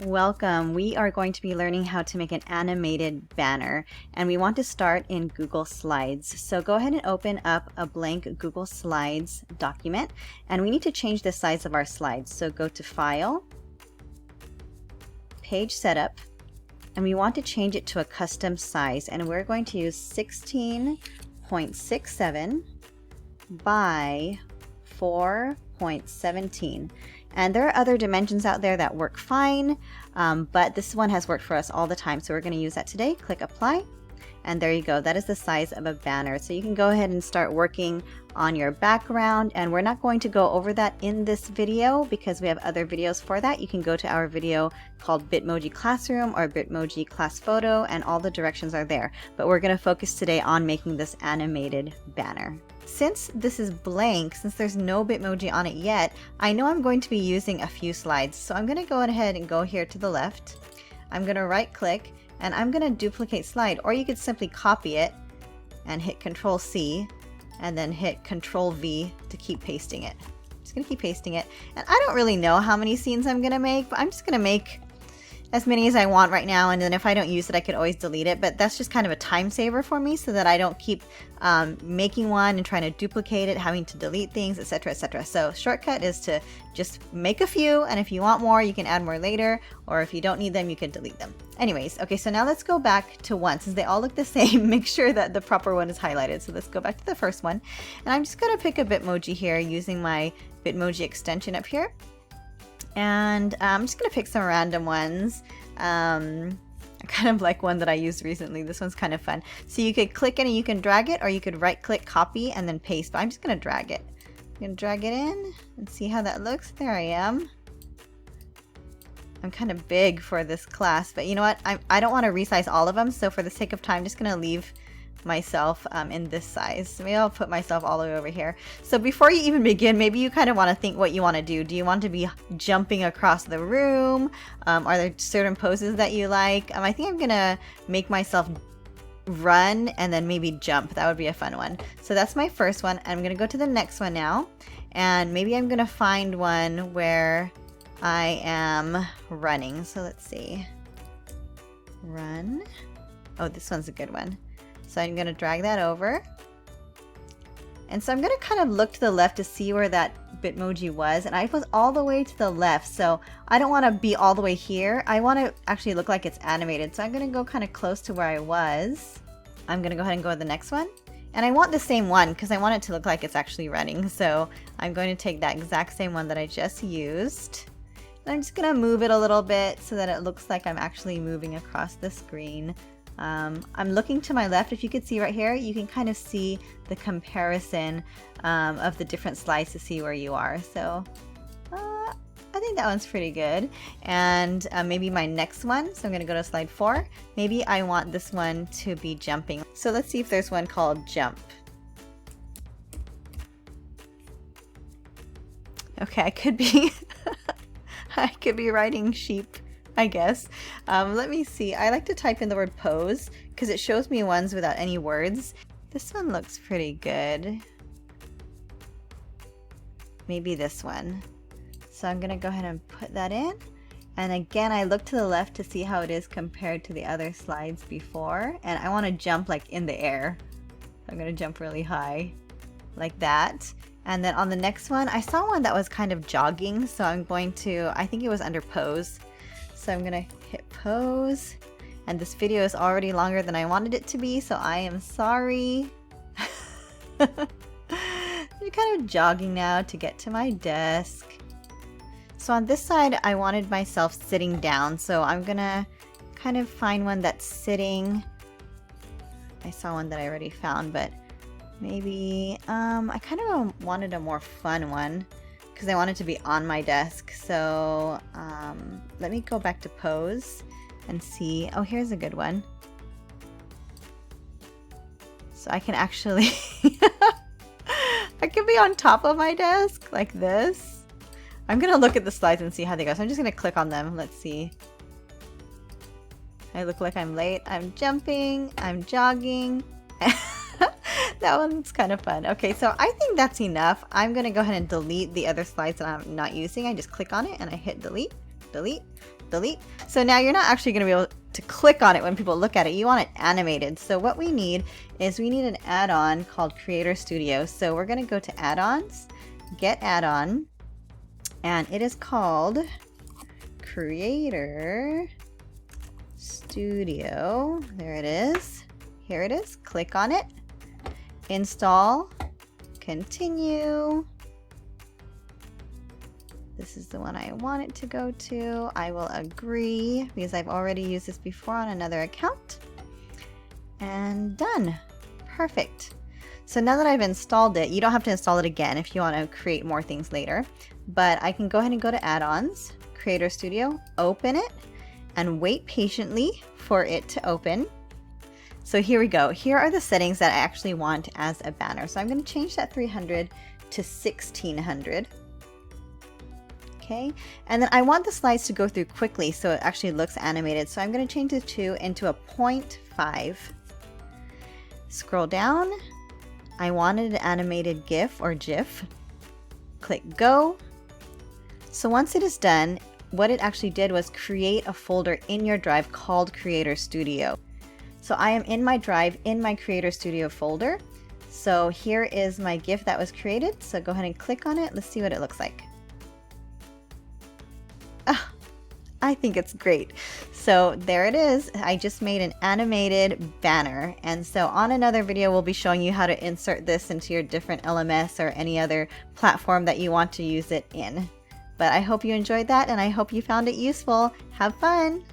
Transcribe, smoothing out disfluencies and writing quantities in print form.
Welcome. We are going to be learning how to make an animated banner, and we want to start in Google Slides. So go ahead and open up a blank Google Slides document, and we need to change the size of our slides. So go to File, Page Setup, and we want to change it to a custom size, and we're going to use 16.67 by 4.17. And there are other dimensions out there that work fine, but this one has worked for us all the time, so we're going to use that today. Click Apply, and there you go. That is the size of a banner. So you can go ahead and start working on your background, and we're not going to go over that in this video because we have other videos for that. You can go to our video called Bitmoji Classroom or Bitmoji Class Photo, and all the directions are there. But we're going to focus today on making this animated banner. Since this is blank, since there's no Bitmoji on it yet, I know I'm going to be using a few slides. So I'm going to go ahead and go here to the left. I'm going to right click and I'm going to duplicate slide, or you could simply copy it and hit Control C and then hit Control V to keep pasting it. I'm just going to keep pasting it. And I don't really know how many scenes I'm going to make, but I'm just going to make as many as I want right now, and then if I don't use it I could always delete it, but that's just kind of a time saver for me so that I don't keep making one and trying to duplicate it, having to delete things, etc, etc. So shortcut is to just make a few, and if you want more you can add more later, or if you don't need them you can delete them. Anyways, okay, so now let's go back to one. Since they all look the same, make sure that the proper one is highlighted. So let's go back to the first one, and I'm just going to pick a Bitmoji here using my Bitmoji extension up here. And I'm just going to pick some random ones. I kind of like one that I used recently. This one's kind of fun. So you could click it and you can drag it, or you could right click, copy, and then paste. But I'm just going to drag it. I'm going to drag it in and see how that looks. There I am. I'm kind of big for this class, but you know what? I don't want to resize all of them. So for the sake of time, I'm just going to leave myself in this size. So maybe I'll put myself all the way over here. So before you even begin, maybe you kind of want to think what you want to do. Do you want to be jumping across the room? Are there certain poses that you like? I think I'm gonna make myself run and then maybe jump. That would be a fun one. So that's my first one. I'm gonna go to the next one now, and maybe I'm gonna find one where I am running. So let's see. Run. Oh, this one's a good one. So I'm going to drag that over. And so I'm going to kind of look to the left to see where that Bitmoji was. And I was all the way to the left. So I don't want to be all the way here. I want to actually look like it's animated. So I'm going to go kind of close to where I was. I'm going to go ahead and go to the next one. And I want the same one because I want it to look like it's actually running. So I'm going to take that exact same one that I just used. And I'm just going to move it a little bit so that it looks like I'm actually moving across the screen. I'm looking to my left. If you could see right here, you can kind of see the comparison of the different slides to see where you are. So I think that one's pretty good. And maybe my next one, so I'm going to go to slide 4. Maybe I want this one to be jumping. So let's see if there's one called jump. Okay, I could be I could be riding sheep, I guess. Let me see. I like to type in the word pose because it shows me ones without any words. This one looks pretty good. Maybe this one. So I'm gonna go ahead and put that in. And again, I look to the left to see how it is compared to the other slides before. And I want to jump like in the air. So I'm gonna jump really high like that. And then on the next one, I saw one that was kind of jogging. So I'm going to, I think it was under pose. So I'm gonna hit pose, and this video is already longer than I wanted it to be, so I am sorry. I'm kind of jogging now to get to my desk. So on this side, I wanted myself sitting down, so I'm gonna kind of find one that's sitting. I saw one that I already found, but maybe I kind of wanted a more fun one, because I want it to be on my desk. So let me go back to pose and see. Oh, here's a good one. So I can actually I can be on top of my desk like this. I'm gonna look at the slides and see how they go. So I'm just gonna click on them. Let's see. I look like I'm late. I'm jumping. I'm jogging. That one's kind of fun. Okay, so I think that's enough. I'm going to go ahead and delete the other slides that I'm not using. I just click on it and I hit delete, delete, delete. So now you're not actually going to be able to click on it when people look at it. You want it animated. So what we need is we need an add-on called Creator Studio. So we're going to go to add-ons, get add-on, and it is called Creator Studio. There it is. Here it is. Click on it. Install. Continue. This is the one I want it to go to. I will agree because I've already used this before on another account. And done. Perfect. So now that I've installed it, you don't have to install it again if you want to create more things later. But I can go ahead and go to Add-ons, Creator Studio, open it, and wait patiently for it to open. So here we go. Here are the settings that I actually want as a banner. So I'm going to change that 300 to 1600. Okay, and then I want the slides to go through quickly so it actually looks animated. So I'm going to change the 2 into a 0.5. Scroll down. I wanted an animated GIF or GIF. Click go. So once it is done, what it actually did was create a folder in your drive called Creator Studio. So I am in my drive in my Creator Studio folder. So here is my GIF that was created. So go ahead and click on it. Let's see what it looks like. Ah, I think it's great. So there it is. I just made an animated banner. And so on another video, we'll be showing you how to insert this into your different LMS or any other platform that you want to use it in. But I hope you enjoyed that and I hope you found it useful. Have fun!